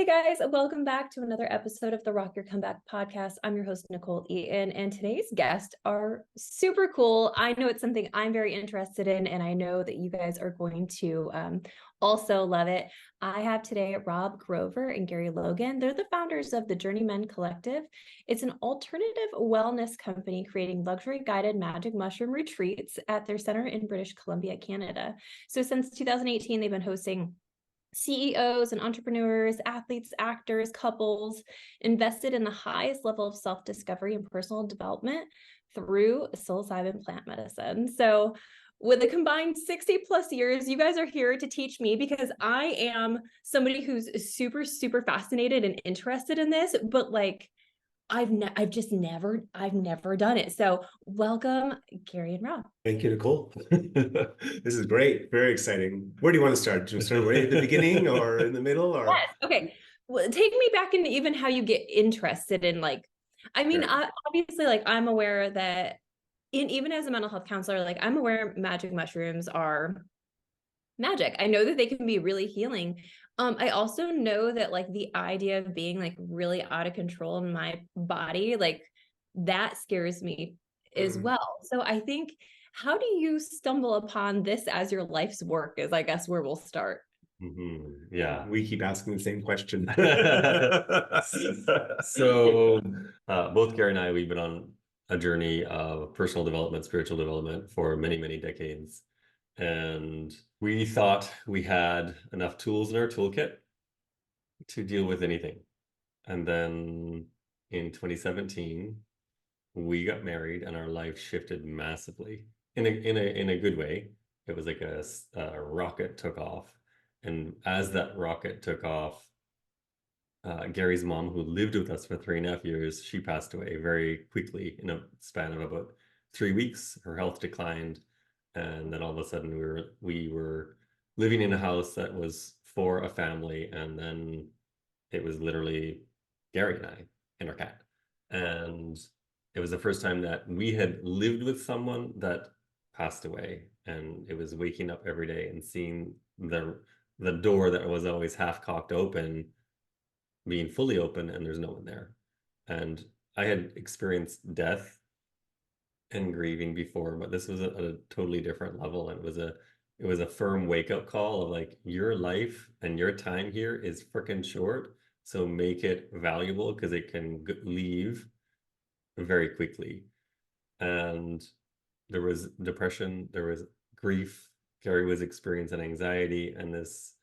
Hey guys, welcome back to another episode of the Rock Your Comeback podcast. I'm your host, Nicole Eaton, and today's guests are super cool. I know it's something I'm very interested in, and I know that you guys are going to also love it. I have today Rob Grover and Gary Logan. They're the founders of the Journeymen Collective. It's an alternative wellness company creating luxury guided magic mushroom retreats at their center in British Columbia, Canada. So since 2018, they've been hosting CEOs and entrepreneurs, athletes, actors, couples invested in the highest level of self-discovery and personal development through psilocybin plant medicine. So with a combined 60 plus years, you guys are here to teach me because I am somebody who's super, super fascinated and interested in this, but like I've never done it. So welcome, Gary and Rob. Thank you, Nicole. This is great. Very exciting. Where do you want to start? Do you start right at the beginning or in the middle or? Yes. Okay. Well, take me back into even how you get interested in I mean, Sure. obviously, I'm aware that even as a mental health counselor, I'm aware magic mushrooms are magic. I know that they can be really healing. I also know that the idea of being really out of control in my body, that scares me as Mhm. well. So I think, how do you stumble upon this as your life's work is I guess where we'll start. Yeah, we keep asking the same question. So, both Gary and I, we've been on a journey of personal development, spiritual development for many, many decades. And we thought we had enough tools in our toolkit to deal with anything. And then in 2017, we got married and our life shifted massively in a good way. It was like a rocket took off. And as that rocket took off, Gary's mom, who lived with us for 3.5 years, she passed away very quickly in a span of about 3 weeks. Her health declined, and then all of a sudden we were living in a house that was for a family, and then it was literally Gary and I and our cat. And it was the first time that we had lived with someone that passed away, and it was waking up every day and seeing the door that was always half cocked open being fully open and there's no one there. And I had experienced death and grieving before, but this was at a totally different level. And it was a firm wake-up call of like, your life and your time here is freaking short, so make it valuable because it can leave very quickly. And there was depression, there was grief. Gary was experiencing anxiety, and this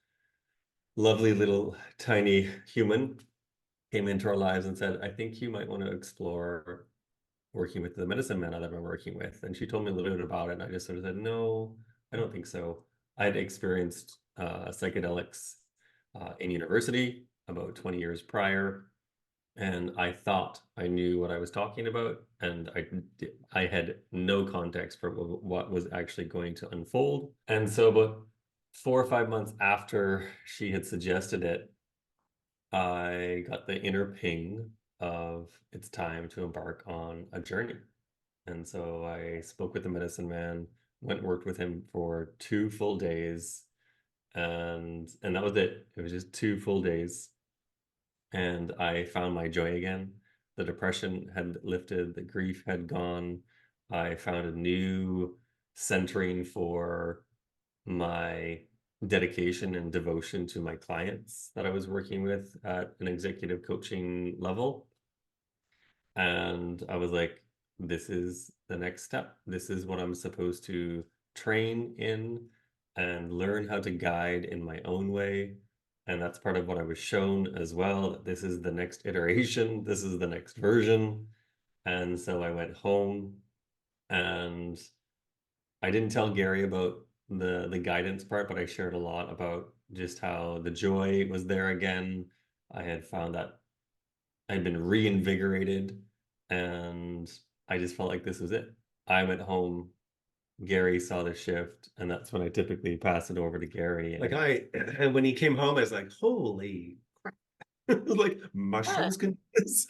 lovely little tiny human came into our lives and said, I think you might want to explore working with the medicine man that I've been working with. And she told me a little bit about it. And I just sort of said, no, I don't think so. I had experienced psychedelics in university about 20 years prior. And I thought I knew what I was talking about. And I had no context for what was actually going to unfold. And so about 4 or 5 months after she had suggested it, I got the inner ping of it's time to embark on a journey. And so I spoke with the medicine man, went and worked with him for 2 full days, and that was it. It was just 2 full days. And I found my joy again. The depression had lifted, the grief had gone. I found a new centering for my dedication and devotion to my clients that I was working with at an executive coaching level. And I was like, this is the next step. This is what I'm supposed to train in and learn how to guide in my own way. And that's part of what I was shown as well. That this is the next iteration, this is the next version. And so I went home and I didn't tell Gary about the guidance part, but I shared a lot about just how the joy was there again. I had found that I'd been reinvigorated, and I just felt like this was it. I went home, Gary saw the shift, and that's when I typically pass it over to Gary. And when he came home, I was like, holy crap. Like Yeah. mushrooms can do this.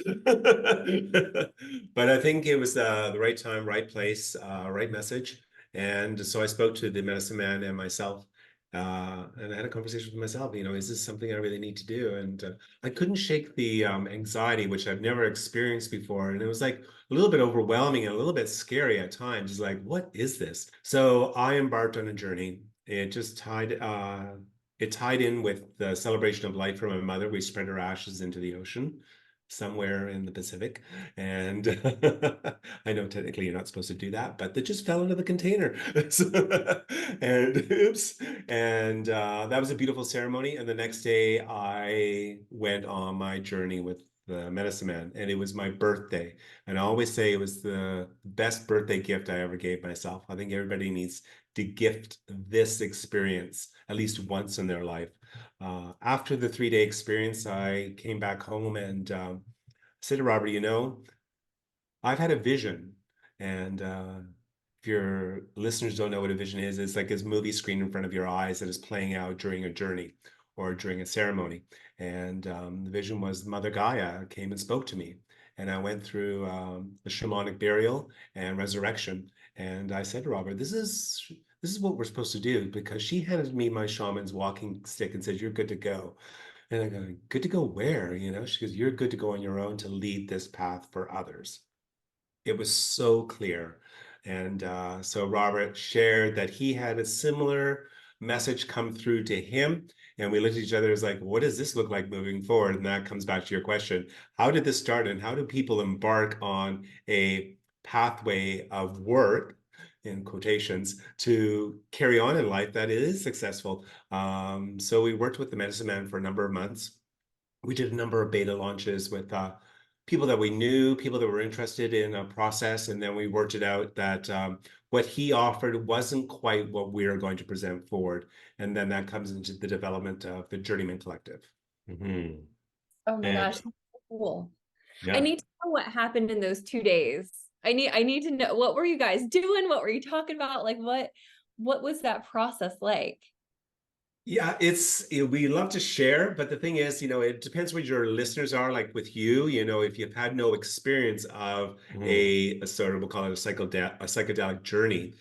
But I think it was the right time, right place, right message. And so I spoke to the medicine man and myself, And I had a conversation with myself, is this something I really need to do? And I couldn't shake the anxiety, which I've never experienced before. And it was like a little bit overwhelming and a little bit scary at times. It's like, what is this? So I embarked on a journey. It tied in with the celebration of life for my mother. We spread her ashes into the ocean somewhere in the Pacific. And I know technically you're not supposed to do that, but they just fell into the container. And oops. And that was a beautiful ceremony. And the next day I went on my journey with the medicine man, and it was my birthday. And I always say it was the best birthday gift I ever gave myself. I think everybody needs to gift this experience at least once in their life. After the 3-day experience, I came back home and said to Robert, I've had a vision. And if your listeners don't know what a vision is, it's like this movie screen in front of your eyes that is playing out during a journey or during a ceremony. And the vision was Mother Gaia came and spoke to me. And I went through the shamanic burial and resurrection. And I said to Robert, this is what we're supposed to do, because she handed me my shaman's walking stick and said, you're good to go. And I go, good to go where? She goes, you're good to go on your own to lead this path for others. It was so clear. And so Robert shared that he had a similar message come through to him. And we looked at each other as like, what does this look like moving forward? And that comes back to your question. How did this start, and how do people embark on a pathway of work, in quotations, to carry on in life that is successful? So we worked with the medicine man for a number of months. We did a number of beta launches with people that we knew, people that were interested in a process, and then we worked it out that what he offered wasn't quite what we are going to present forward. And then that comes into the development of the Journeyman Collective. Mm-hmm. Oh my And gosh, that's so cool. I yeah. need to know what happened in those 2 days. I need to know, what were you guys doing? What were you talking about? Like what was that process like? Yeah, we love to share, but the thing is, it depends what your listeners are like with you. If you've had no experience of a sort of, we'll call it a psychedelic journey,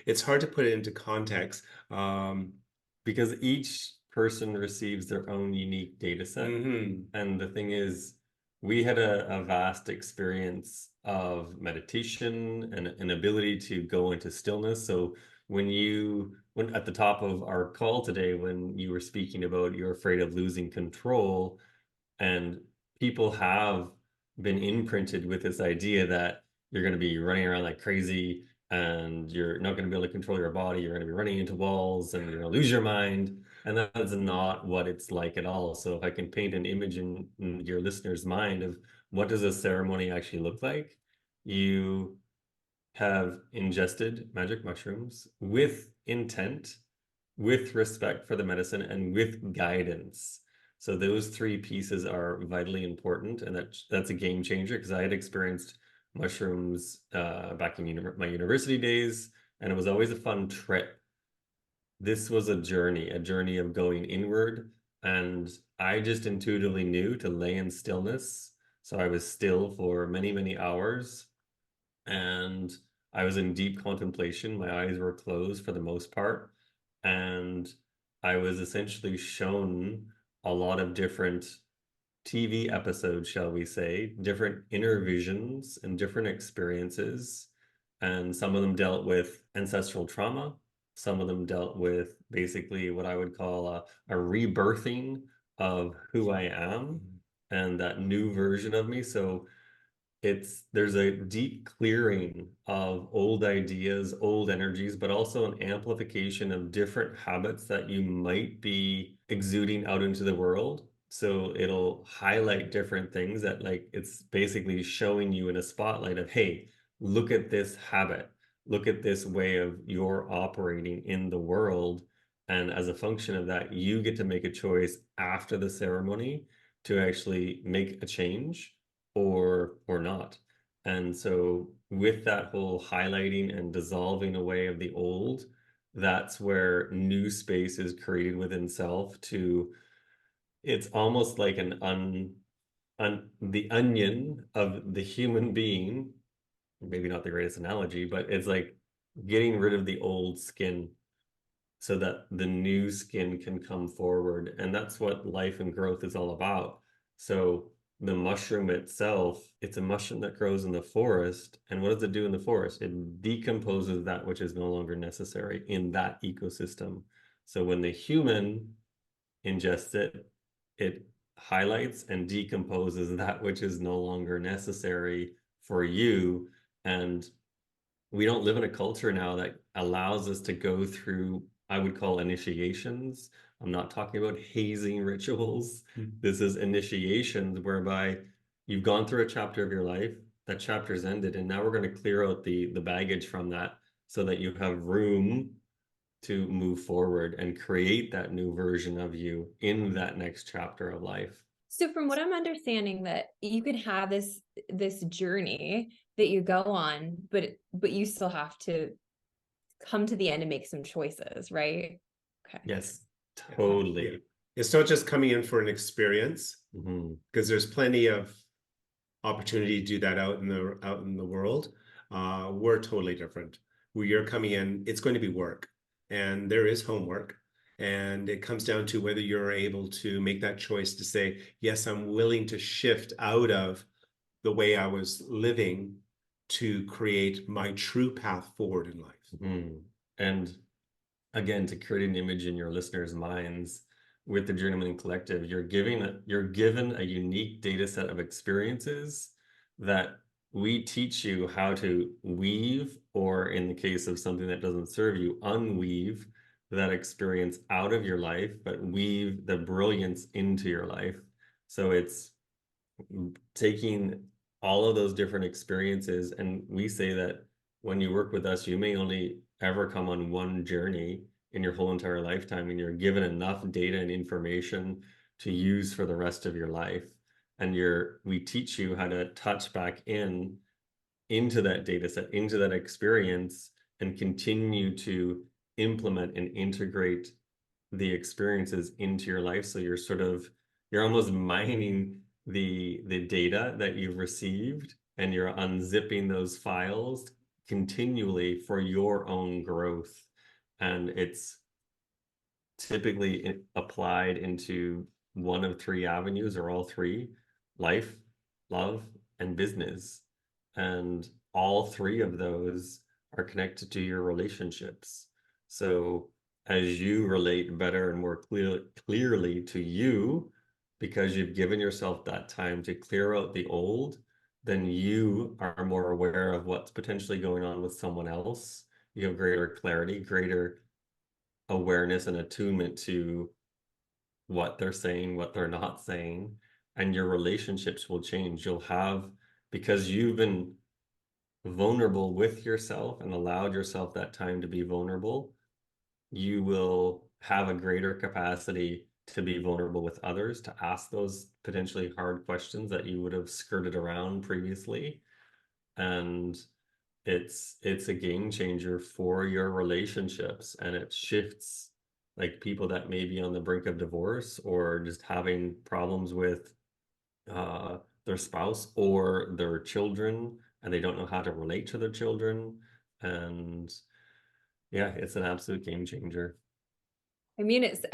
it's hard to put it into context. Because each person receives their own unique data set. Mhm. And the thing is, we had a vast experience of meditation and an ability to go into stillness. So when at the top of our call today, when you were speaking about you're afraid of losing control, and people have been imprinted with this idea that you're going to be running around like crazy and you're not going to be able to control your body. You're going to be running into walls and you're going to lose your mind. And that's not what it's like at all. So if I can paint an image in your listener's mind of what does a ceremony actually look like, you have ingested magic mushrooms with intent, with respect for the medicine, and with guidance. So those three pieces are vitally important, and that's a game changer, because I had experienced mushrooms back in my university days, and it was always a fun trip. This was a journey of going inward, and I just intuitively knew to lay in stillness. So I was still for many, many hours, and I was in deep contemplation. My eyes were closed for the most part, and I was essentially shown a lot of different TV episodes, shall we say, different inner visions and different experiences. And some of them dealt with ancestral trauma. Some of them dealt with basically what I would call a rebirthing of who I am and that new version of me. So there's a deep clearing of old ideas, old energies, but also an amplification of different habits that you might be exuding out into the world. So it'll highlight different things that, like, it's basically showing you in a spotlight of, hey, look at this habit, look at this way of you're operating in the world. And as a function of that, you get to make a choice after the ceremony to actually make a change or not. And so with that whole highlighting and dissolving away of the old, that's where new space is created within self to, it's almost like the onion of the human being, maybe not the greatest analogy, but it's like getting rid of the old skin so that the new skin can come forward. And that's what life and growth is all about. So the mushroom itself, it's a mushroom that grows in the forest. And what does it do in the forest? It decomposes that which is no longer necessary in that ecosystem. So when the human ingests it, it highlights and decomposes that which is no longer necessary for you. And we don't live in a culture now that allows us to go through, I would call initiations. I'm not talking about hazing rituals. This is initiations whereby you've gone through a chapter of your life, that chapter's ended, and now we're going to clear out the baggage from that so that you have room to move forward and create that new version of you in that next chapter of life. So from what I'm understanding, that you can have this journey that you go on, but you still have to come to the end and make some choices, right? Okay. Yes, totally. Yeah. It's not just coming in for an experience, because there's plenty of opportunity to do that out in the world. We're totally different. Where you're coming in, it's going to be work, and there is homework. And it comes down to whether you're able to make that choice to say, yes, I'm willing to shift out of the way I was living to create my true path forward in life. And again, to create an image in your listeners' minds with the Journeyman Collective, you're given a unique data set of experiences that we teach you how to weave, or in the case of something that doesn't serve you, unweave that experience out of your life, but weave the brilliance into your life. So it's taking all of those different experiences, and we say that when you work with us, you may only ever come on one journey in your whole entire lifetime, and you're given enough data and information to use for the rest of your life. And we teach you how to touch back into that data set, into that experience, and continue to implement and integrate the experiences into your life. So you're almost mining the data that you've received, and you're unzipping those files continually for your own growth. And it's typically applied into one of three avenues, or all three: life, love, and business. And all three of those are connected to your relationships. So as you relate better and more clearly to you, because you've given yourself that time to clear out the old, then you are more aware of what's potentially going on with someone else. You have greater clarity, greater awareness and attunement to what they're saying, what they're not saying, and your relationships will change. Because you've been vulnerable with yourself and allowed yourself that time to be vulnerable, you will have a greater capacity to be vulnerable with others, to ask those potentially hard questions that you would have skirted around previously. And it's a game changer for your relationships, and it shifts, like, people that may be on the brink of divorce or just having problems with their spouse or their children, and they don't know how to relate to their children. And yeah, it's an absolute game changer. I mean, it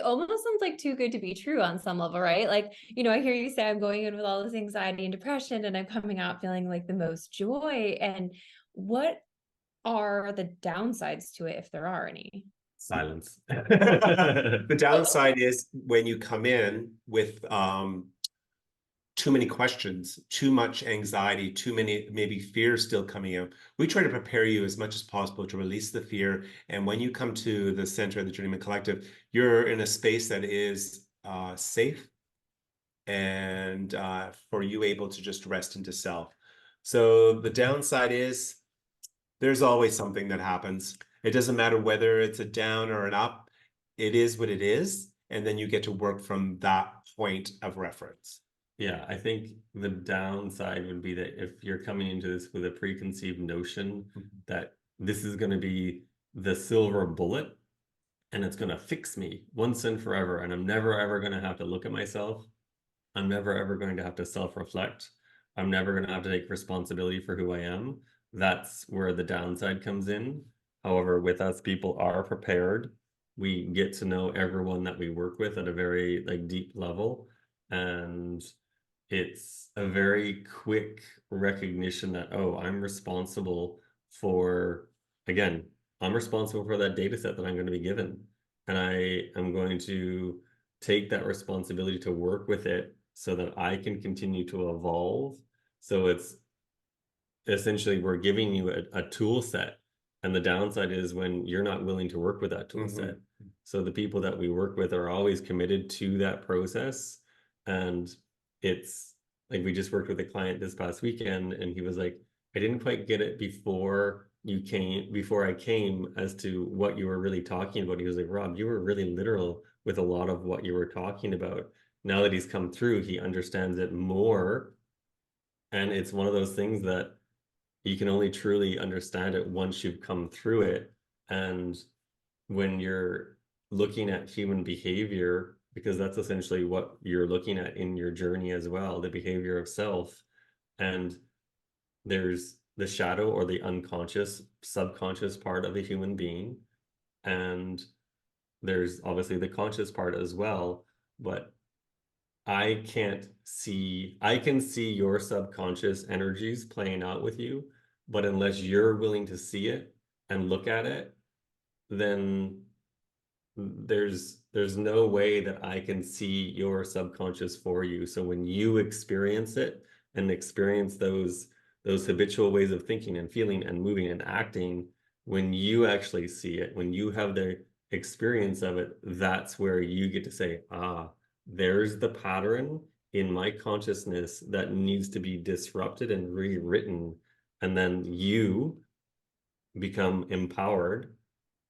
almost sounds like too good to be true on some level, right? Like, I hear you say I'm going in with all this anxiety and depression, and I'm coming out feeling like the most joy. And what are the downsides to it, if there are any? Silence. The downside is when you come in with too many questions, too much anxiety, too many maybe fears still coming out. We try to prepare you as much as possible to release the fear. And when you come to the center of the Journeyman Collective, you're in a space that is safe, and for you able to just rest into self. So the downside is there's always something that happens. It doesn't matter whether it's a down or an up. It is what it is. And then you get to work from that point of reference. Yeah, I think the downside would be that if you're coming into this with a preconceived notion that this is going to be the silver bullet and it's going to fix me once and forever, and I'm never ever going to have to look at myself, I'm never ever going to have to self-reflect, I'm never going to have to take responsibility for who I am, that's where the downside comes in. However, with us, people are prepared. We get to know everyone that we work with at a very like deep level, and it's a very quick recognition that, oh, I'm responsible for, again, I'm responsible for that data set that I'm going to be given. And I am going to take that responsibility to work with it so that I can continue to evolve. So it's essentially we're giving you a tool set. And the downside is when you're not willing to work with that tool set. So the people that we work with are always committed to that process. And it's like we just worked with a client this past weekend, and he was like, I didn't quite get it before I came as to what you were really talking about. He was like, Rob, you were really literal with a lot of what you were talking about. Now that he's come through, he understands it more. And it's one of those things that you can only truly understand it once you've come through it. And when you're looking at human behavior, because that's essentially what you're looking at in your journey as well, the behavior of self. And there's the shadow or the unconscious, subconscious part of the human being. And there's obviously the conscious part as well. But I can see your subconscious energies playing out with you, but unless you're willing to see it and look at it, then there's no way that I can see your subconscious for you. So when you experience it and experience those habitual ways of thinking and feeling and moving and acting, when you actually see it, when you have the experience of it, that's where you get to say, ah, there's the pattern in my consciousness that needs to be disrupted and rewritten. And then you become empowered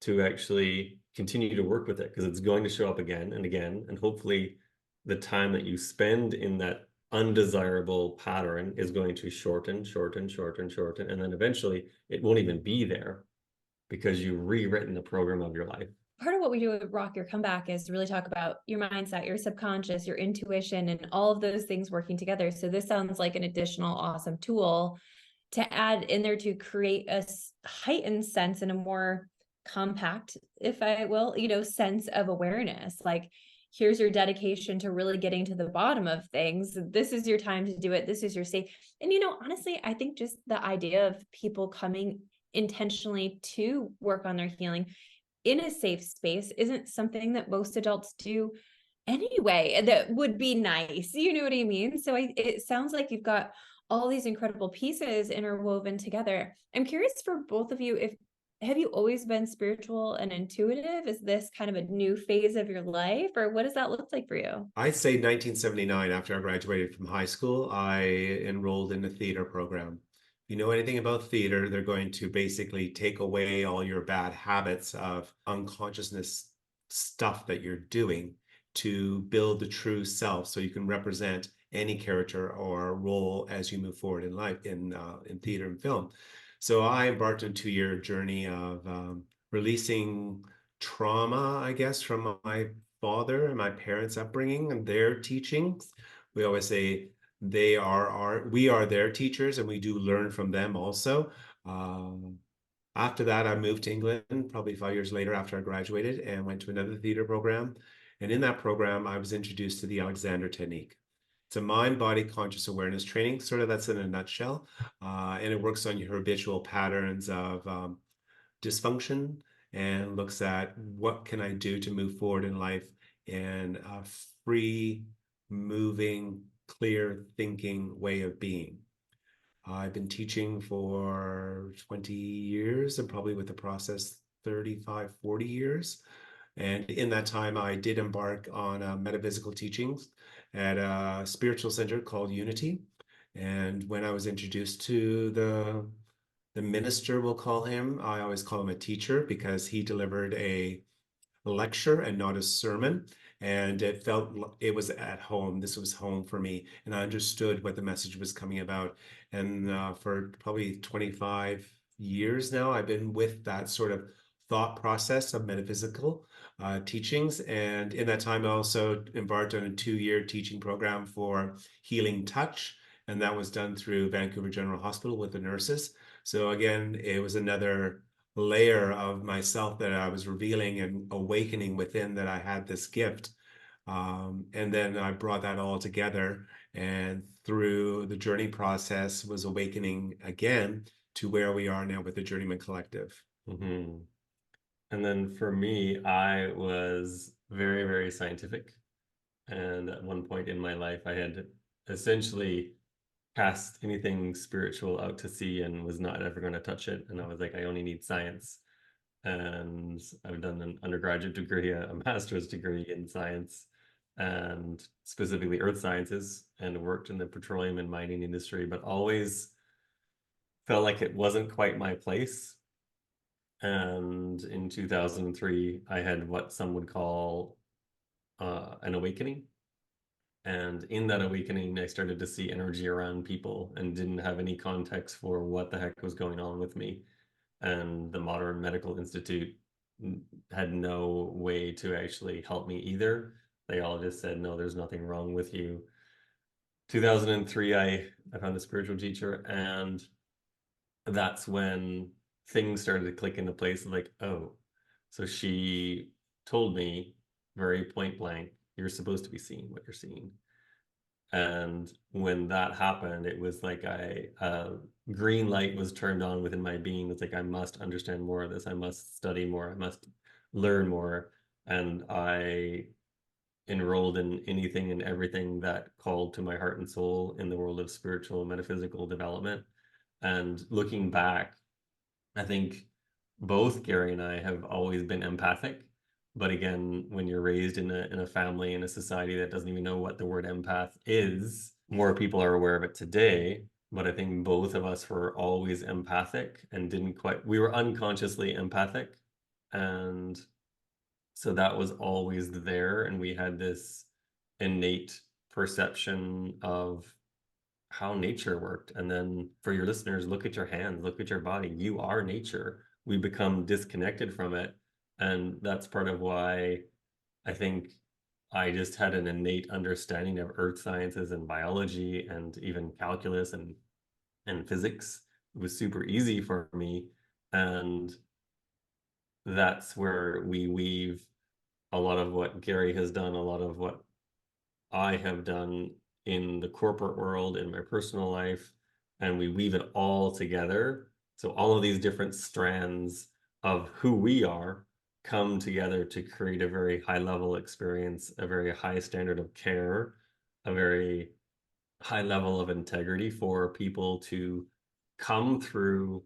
to actually continue to work with it, because it's going to show up again and again. And hopefully the time that you spend in that undesirable pattern is going to shorten. And then eventually it won't even be there because you've rewritten the program of your life. Part of what we do with Rock Your Comeback is really talk about your mindset, your subconscious, your intuition, and all of those things working together. So this sounds like an additional awesome tool to add in there to create a heightened sense and a more compact, if I will, sense of awareness. Like, here's your dedication to really getting to the bottom of things. This is your time to do it. This is your safe. And, honestly, I think just the idea of people coming intentionally to work on their healing in a safe space isn't something that most adults do anyway. That would be nice. You know what I mean? So it sounds like you've got all these incredible pieces interwoven together. I'm curious for both of you, have you always been spiritual and intuitive? Is this kind of a new phase of your life, or what does that look like for you? I'd say 1979, after I graduated from high school, I enrolled in a theater program. If you know anything about theater, they're going to basically take away all your bad habits of unconsciousness stuff that you're doing to build the true self so you can represent any character or role as you move forward in life in theater and film. So I embarked on a 2-year journey of releasing trauma, I guess, from my father and my parents' upbringing and their teachings. We always say we are their teachers, and we do learn from them also. After that, I moved to England probably 5 years later after I graduated and went to another theater program. And in that program, I was introduced to the Alexander Technique. It's a mind-body conscious awareness training, sort of that's in a nutshell. And it works on your habitual patterns of dysfunction and looks at what can I do to move forward in life in a free, moving, clear thinking way of being. I've been teaching for 20 years and probably with the process 35, 40 years. And in that time, I did embark on metaphysical teachings at a spiritual center called Unity. And when I was introduced to the minister, we'll call him, I always call him a teacher because he delivered a lecture and not a sermon. And it was at home. This was home for me. And I understood what the message was coming about. And for probably 25 years now, I've been with that sort of thought process of metaphysical teachings. And in that time, I also embarked on a 2-year teaching program for healing touch. And that was done through Vancouver General Hospital with the nurses. So again, it was another layer of myself that I was revealing and awakening within, that I had this gift. And then I brought that all together, and through the journey process was awakening again to where we are now with the Journeyman Collective. Mm-hmm. And then for me, I was very, very scientific. And at one point in my life, I had essentially cast anything spiritual out to sea and was not ever going to touch it. And I was like, I only need science. And I've done an undergraduate degree, a master's degree in science, and specifically earth sciences, and worked in the petroleum and mining industry, but always felt like it wasn't quite my place. And in 2003, I had what some would call an awakening. And in that awakening, I started to see energy around people and didn't have any context for what the heck was going on with me. And the Modern Medical Institute had no way to actually help me either. They all just said, no, there's nothing wrong with you. 2003, I found a spiritual teacher, and that's when things started to click into place. Like, oh, so she told me very point blank, you're supposed to be seeing what you're seeing. And when that happened, it was like a green light was turned on within my being. It's like, I must understand more of this. I must study more. I must learn more. And I enrolled in anything and everything that called to my heart and soul in the world of spiritual and metaphysical development. And looking back, I think both Gary and I have always been empathic. But again, when you're raised in a family, in a society that doesn't even know what the word empath is, more people are aware of it today. But I think both of us were always empathic and didn't quite, we were unconsciously empathic. And so that was always there. And we had this innate perception of how nature worked. And then for your listeners, look at your hands, look at your body. You are nature. We become disconnected from it. And that's part of why I think I just had an innate understanding of earth sciences and biology and even calculus and physics. It was super easy for me. And that's where we weave a lot of what Gary has done, a lot of what I have done in the corporate world, in my personal life, and we weave it all together. So all of these different strands of who we are come together to create a very high level experience, a very high standard of care, a very high level of integrity for people to come through.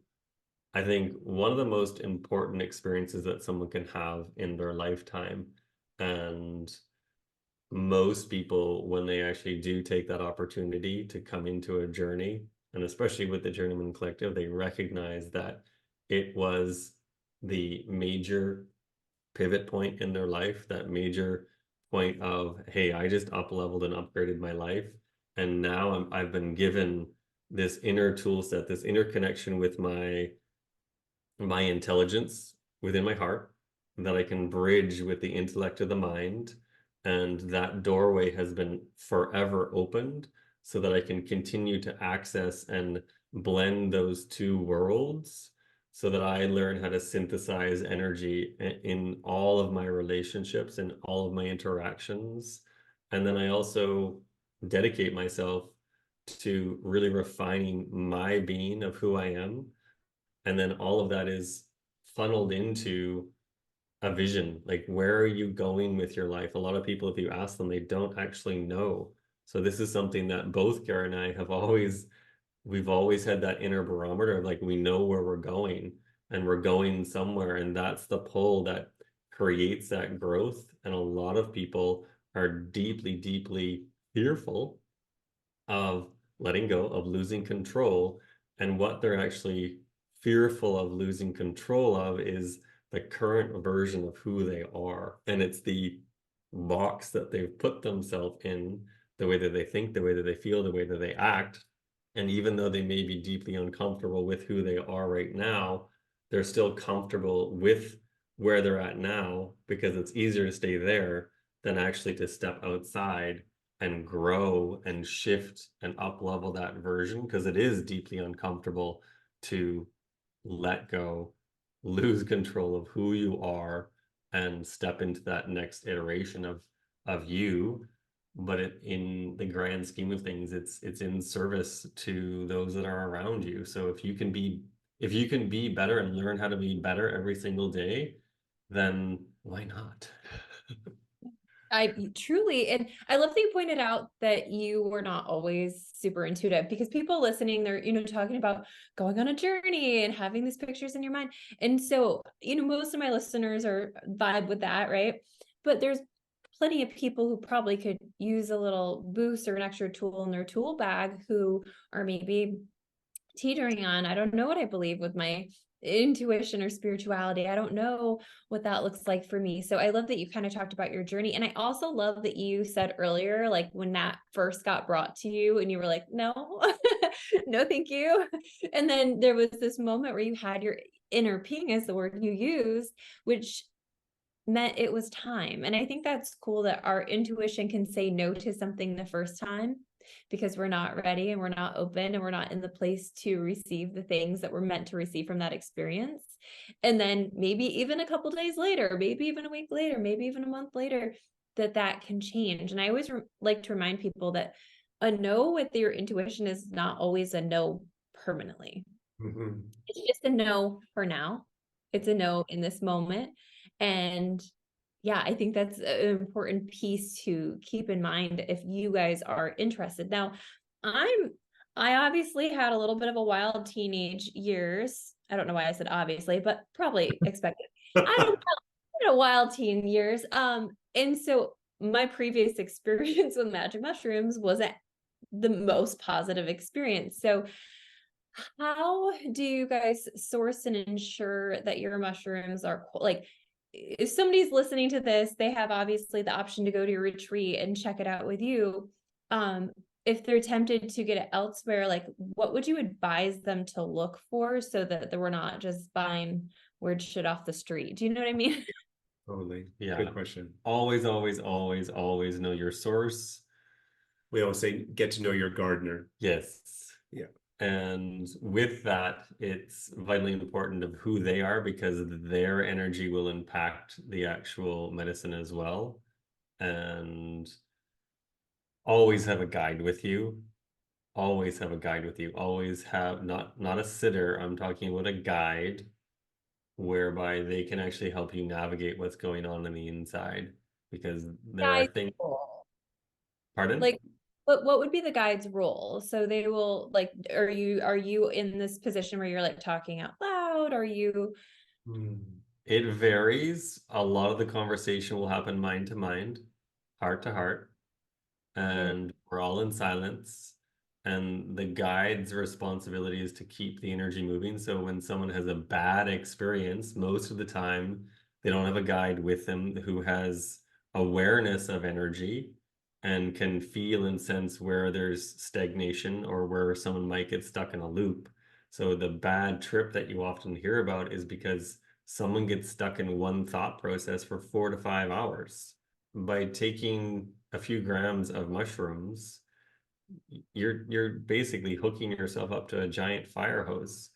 I think one of the most important experiences that someone can have in their lifetime. And most people, when they actually do take that opportunity to come into a journey, and especially with the Journeyman Collective, they recognize that it was the major pivot point in their life, that major point of, hey, I just up leveled and upgraded my life. And now I've been given this inner tool set, this inner connection with my intelligence within my heart that I can bridge with the intellect of the mind. And that doorway has been forever opened so that I can continue to access and blend those two worlds so that I learn how to synthesize energy in all of my relationships and all of my interactions. And then I also dedicate myself to really refining my being of who I am. And then all of that is funneled into a vision. Like, where are you going with your life? A lot of people, if you ask them, they don't actually know. So this is something that both Gary and I have always, we've always had that inner barometer of like, we know where we're going and we're going somewhere. And that's the pull that creates that growth. And a lot of people are deeply, deeply fearful of letting go, of losing control. And what they're actually fearful of losing control of is the current version of who they are. And it's the box that they've put themselves in, the way that they think, the way that they feel, the way that they act. And even though they may be deeply uncomfortable with who they are right now, they're still comfortable with where they're at now because it's easier to stay there than actually to step outside and grow and shift and up level that version, because it is deeply uncomfortable to let go lose control of who you are and step into that next iteration of you. But in the grand scheme of things, it's in service to those that are around you. So if you can be better and learn how to be better every single day, then why not? I truly, and I love that you pointed out that you were not always super intuitive, because people listening, they're, talking about going on a journey and having these pictures in your mind. And so, most of my listeners are vibe with that, right? But there's plenty of people who probably could use a little boost or an extra tool in their tool bag, who are maybe teetering on, I don't know what I believe with my intuition or spirituality. I don't know what that looks like for me. So I love that you kind of talked about your journey. And I also love that you said earlier, like when that first got brought to you and you were like, no, no, thank you. And then there was this moment where you had your inner ping, is the word you used, which meant it was time. And I think that's cool that our intuition can say no to something the first time, because we're not ready and we're not open and we're not in the place to receive the things that we're meant to receive from that experience. And then maybe even a couple days later, maybe even a week later, maybe even a month later, that can change. And I always like to remind people that a no with your intuition is not always a no permanently. Mm-hmm. It's just a no for now. It's a no in this moment. And yeah, I think that's an important piece to keep in mind if you guys are interested. Now, I obviously had a little bit of a wild teenage years. I don't know why I said obviously, but probably expected. I had a wild teen years. And so my previous experience with magic mushrooms wasn't the most positive experience. So how do you guys source and ensure that your mushrooms are like, if somebody's listening to this, they have obviously the option to go to your retreat and check it out with you. If they're tempted to get it elsewhere, like what would you advise them to look for so that we're not just buying weird shit off the street? Do you know what I mean? Totally. Yeah. Good question. Always, always, always, always know your source. We always say, get to know your gardener. Yes. Yeah. And with that, it's vitally important of who they are, because their energy will impact the actual medicine as well. And always have a guide with you. Always have a guide with you. Always have not a sitter. I'm talking about a guide whereby they can actually help you navigate what's going on the inside, because there are Guides things. role. Pardon? Like, what would be the guide's role? So they will like, are you in this position where you're like talking out loud? Are you? It varies. A lot of the conversation will happen mind to mind, heart to heart, and we're all in silence. And the guide's responsibility is to keep the energy moving. So when someone has a bad experience, most of the time they don't have a guide with them who has awareness of energy and can feel and sense where there's stagnation or where someone might get stuck in a loop. So the bad trip that you often hear about is because someone gets stuck in one thought process for 4 to 5 hours. By taking a few grams of mushrooms, you're basically hooking yourself up to a giant fire hose.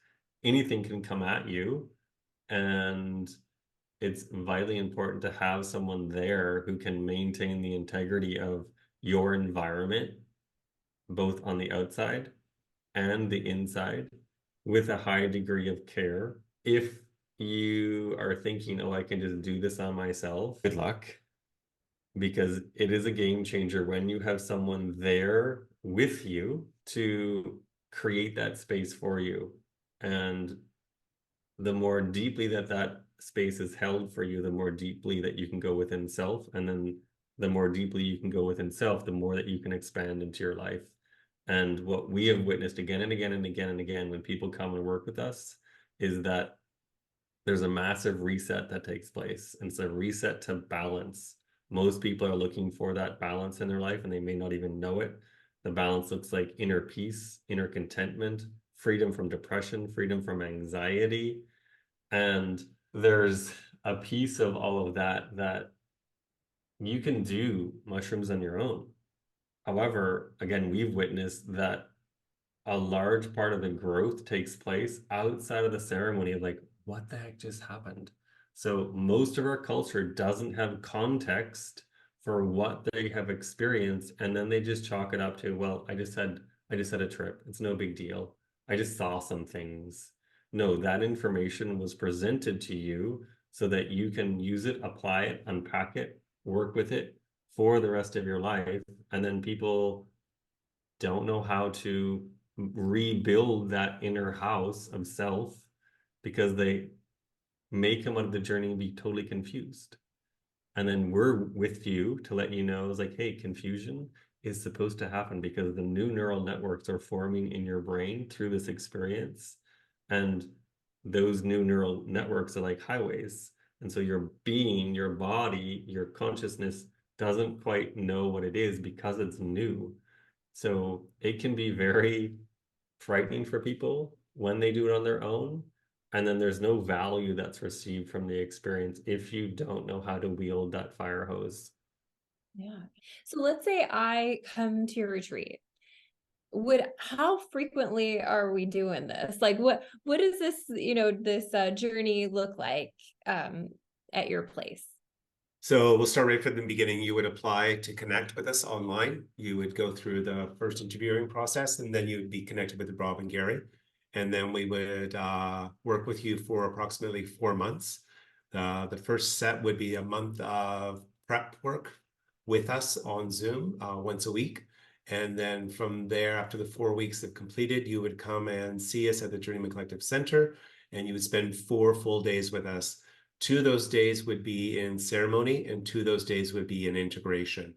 Anything can come at you, and it's vitally important to have someone there who can maintain the integrity of your environment, both on the outside and the inside, with a high degree of care. If you are thinking, oh, I can just do this on myself, good luck, because it is a game changer when you have someone there with you to create that space for you. And the more deeply that space is held for you, the more deeply that you can go within self. And then the more deeply you can go within self, the more that you can expand into your life. And what we have witnessed again and again and again and again when people come and work with us is that there's a massive reset that takes place. And it's a reset to balance. Most people are looking for that balance in their life and they may not even know it. The balance looks like inner peace, inner contentment, freedom from depression, freedom from anxiety. And there's a piece of all of that that you can do mushrooms on your own. However, again, we've witnessed that a large part of the growth takes place outside of the ceremony of like what the heck just happened? So most of our culture doesn't have context for what they have experienced, and then they just chalk it up to, well, I just had a trip. It's no big deal. I just saw some things. No, that information was presented to you so that you can use it, apply it, unpack it, work with it for the rest of your life. And then people don't know how to rebuild that inner house of self because they may come out of the journey and be totally confused. And then we're with you to let you know, it's like, hey, confusion is supposed to happen because the new neural networks are forming in your brain through this experience. And those new neural networks are like highways. And so your being, your body, your consciousness doesn't quite know what it is because it's new. So it can be very frightening for people when they do it on their own. And then there's no value that's received from the experience if you don't know how to wield that fire hose. Yeah. So let's say I come to your retreat. How frequently are we doing this? Like what does this, this journey look like at your place? So we'll start right from the beginning. You would apply to connect with us online. You would go through the first interviewing process, and then you would be connected with Rob and Gary. And then we would work with you for approximately 4 months. The first set would be a month of prep work with us on Zoom once a week. And then from there, after the 4 weeks have completed, you would come and see us at the Journeyman Collective Center, and you would spend 4 full days with us. 2 of those days would be in ceremony, and 2 of those days would be in integration.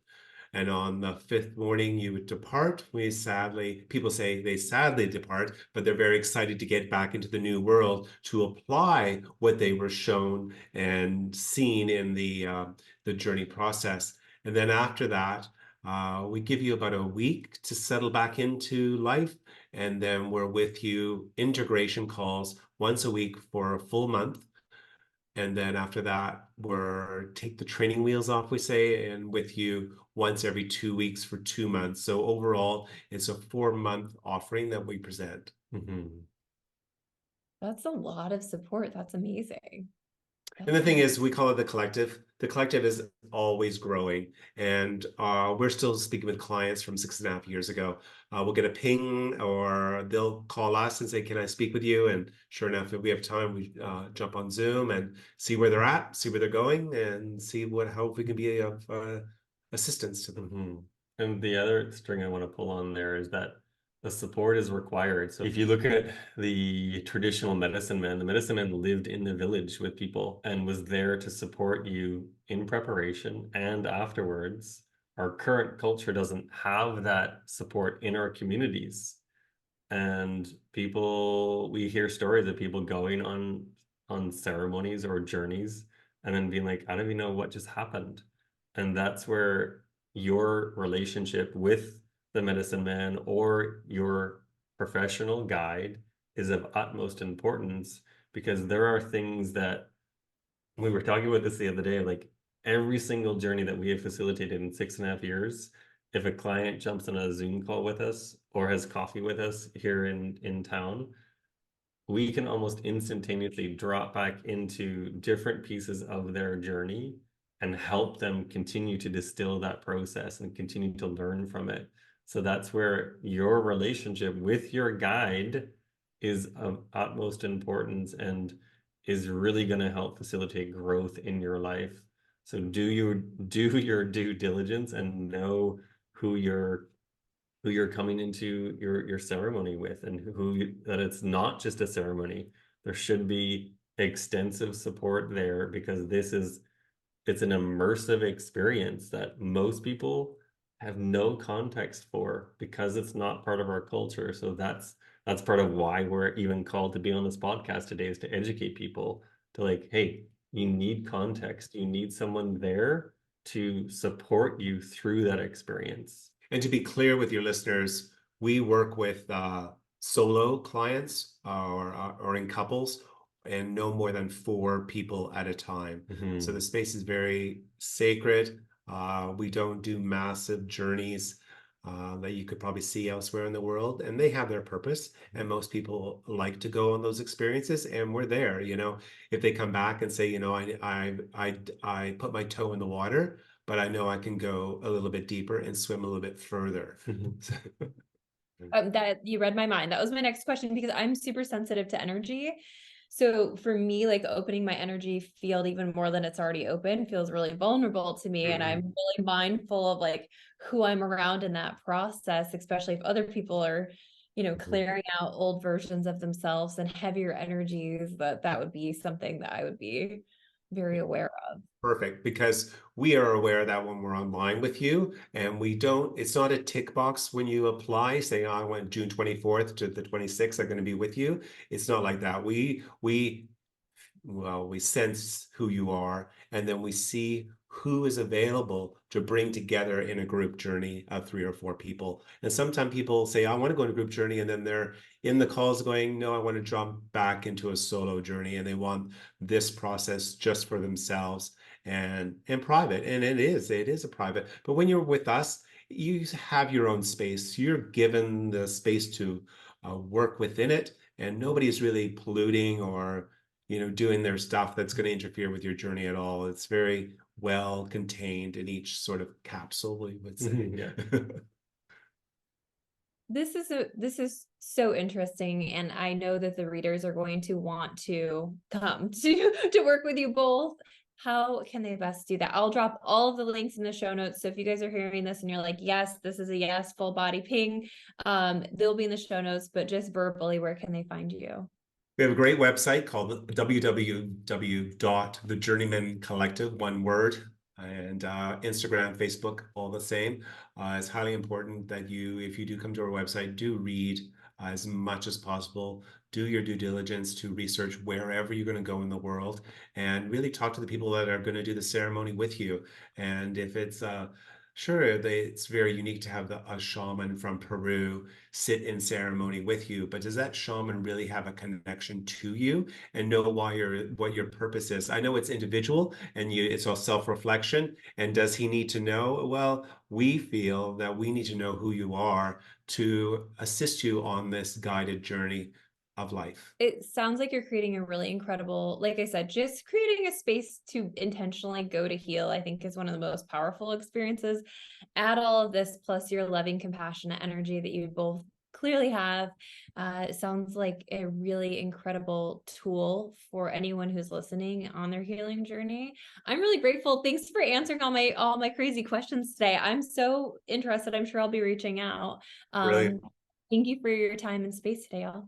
And on the fifth morning, you would depart. People say they sadly depart, but they're very excited to get back into the new world to apply what they were shown and seen in the journey process. And then after that, we give you about a week to settle back into life. And then we're with you integration calls once a week for a full month. And then after that, we're take the training wheels off, we say, and with you once every 2 weeks for 2 months. So overall, it's a 4 month offering that we present. Mm-hmm. That's a lot of support. That's amazing. And the thing is, we call it the collective. The collective is always growing. And we're still speaking with clients from 6.5 years ago. We'll get a ping or they'll call us and say, can I speak with you? And sure enough, if we have time, we jump on Zoom and see where they're at, see where they're going, and see how we can be of assistance to them. Mm-hmm. And the other string I want to pull on there is that the support is required. So if you look at the traditional medicine man, the medicine man lived in the village with people and was there to support you in preparation and afterwards. Our current culture doesn't have that support in our communities. And we hear stories of people going on ceremonies or journeys and then being like, I don't even know what just happened. And that's where your relationship with the medicine man or your professional guide is of utmost importance, because there are things that we were talking about this the other day, like every single journey that we have facilitated in 6.5 years, if a client jumps on a Zoom call with us or has coffee with us here in town, we can almost instantaneously drop back into different pieces of their journey and help them continue to distill that process and continue to learn from it. So that's where your relationship with your guide is of utmost importance and is really going to help facilitate growth in your life. So do your due diligence and know who you're coming into your ceremony with, and that it's not just a ceremony. There should be extensive support there, because it's an immersive experience that most people have no context for because it's not part of our culture. So that's part of why we're even called to be on this podcast today, is to educate people to like, hey, you need context. You need someone there to support you through that experience. And to be clear with your listeners, we work with solo clients or in couples, and no more than 4 people at a time. Mm-hmm. So the space is very sacred. We don't do massive journeys. that you could probably see elsewhere in the world, and they have their purpose. And most people like to go on those experiences, and we're there. If they come back and say, I put my toe in the water, but I know I can go a little bit deeper and swim a little bit further. That you read my mind. That was my next question because I'm super sensitive to energy. So for me, like opening my energy field even more than it's already open feels really vulnerable to me. And I'm really mindful of like who I'm around in that process, especially if other people are, clearing out old versions of themselves and heavier energies, that would be something that I would be very aware of. Perfect, because we are aware that when we're online with you, and it's not a tick box when you apply saying, "Oh, I went June 24th to the 26th, I'm going to be with you." It's not like that. We sense who you are, and then we see who is available to bring together in a group journey of 3 or 4 people. And sometimes people say, I want to go on a group journey, and then they're in the calls going, no, I want to jump back into a solo journey, and they want this process just for themselves and private. And it is a private. But when you're with us, you have your own space. You're given the space to work within it, and nobody's really polluting or doing their stuff that's going to interfere with your journey at all. It's very well contained in each sort of capsule, we would say. Yeah. This is so interesting, and I know that the readers are going to want to come to work with you both. How can they best do that? I'll drop all of the links in the show notes. So if you guys are hearing this and you're like, yes, this is a yes, full body ping, they'll be in the show notes, but just verbally, where can they find you? We have a great website called www.thejourneyman collective, one word, and Instagram, Facebook, all the same. It's highly important that if you do come to our website, do read as much as possible. Do your due diligence to research wherever you're going to go in the world, and really talk to the people that are going to do the ceremony with you. And if it's sure, it's very unique to have a shaman from Peru sit in ceremony with you, but does that shaman really have a connection to you and know what your purpose is? I know it's individual, and it's all self-reflection. And does he need to know? Well, we feel that we need to know who you are to assist you on this guided journey of life. It sounds like you're creating a really incredible, like I said, just creating a space to intentionally go to heal, I think is one of the most powerful experiences. Add all of this plus your loving, compassionate energy that you both clearly have. It sounds like a really incredible tool for anyone who's listening on their healing journey. I'm really grateful. Thanks for answering all my crazy questions today. I'm so interested. I'm sure I'll be reaching out. Brilliant. Thank you for your time and space today, all.